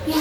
「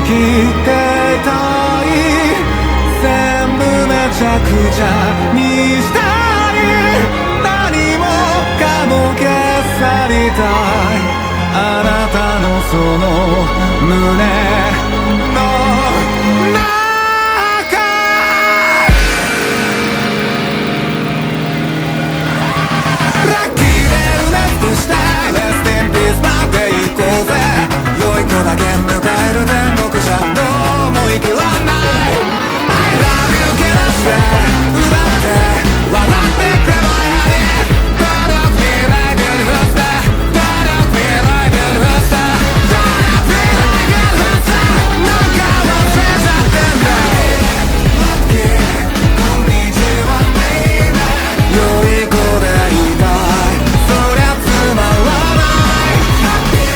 きていたい全部めちゃくちゃにしたい何もかも消さりたいあなたのその胸の中ラッキーでうなずとしたレスティンピースまで行こうぜ良い子だけ迎える天国じゃどうも生きらんない I love you けなして奪って笑ってくればやり Don't feel like beautiful star Don't feel like beautiful star Don't feel like beautiful star なんか忘れちゃってんだ Lucky こんにちは baby 良い子でいたいそりゃつまらない Lucky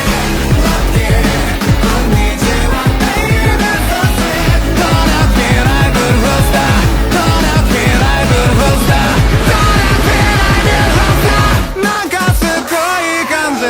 こんにちは baby So sweet Don't feel like beautiful star Don't feel like beautiful star Don't feel like beautiful star なんかすっごいいい感じ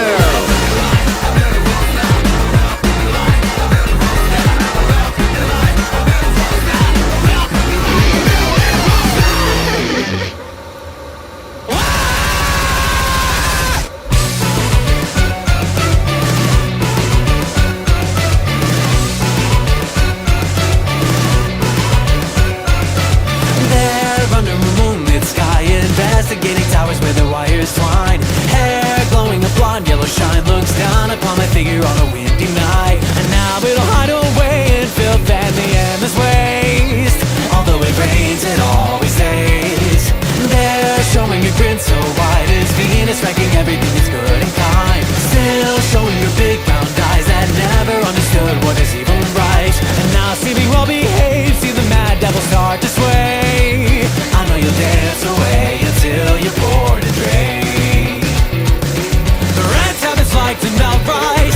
There under a moonlit sky, investigating towers where the wires twine. Hair glowing a blonde yellow shine looks down upon my figure on a windy night. And now it'll hide away in filth and the endless waste. Although it rains, it always stays. There showing a grin so wide as Venus, ranking everything that's good and kind. Still showing her big round eyes that never understood what is even right. And now seeming well behaved, see the mad devil start to sway. I know you'll dance away until you're bored and drained. The rent habits like to melt right.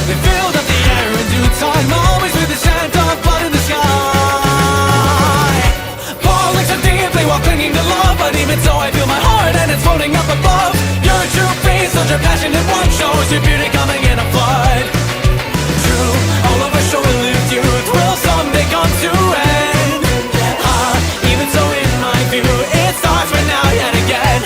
They filled up the air in due time, always with the scent of blood in the sky. Falling so deeply while clinging to love, but even so I feel my heart and it's floating up above. Your true face, such a passion in one shows your beauty coming in a flood. True, all of us show will live youth will someday come to end. Even so in my view, it starts right now yet again.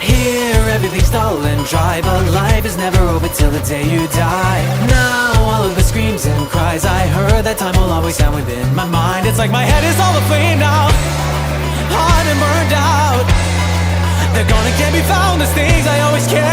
Here everything's dull and dry, but life is never over till the day you die. Now all of the screams and cries I heard, that time will always sound within my mind. It's like my head is all aflame now, hot and burned out. They're gonna can't be found, the things I always cared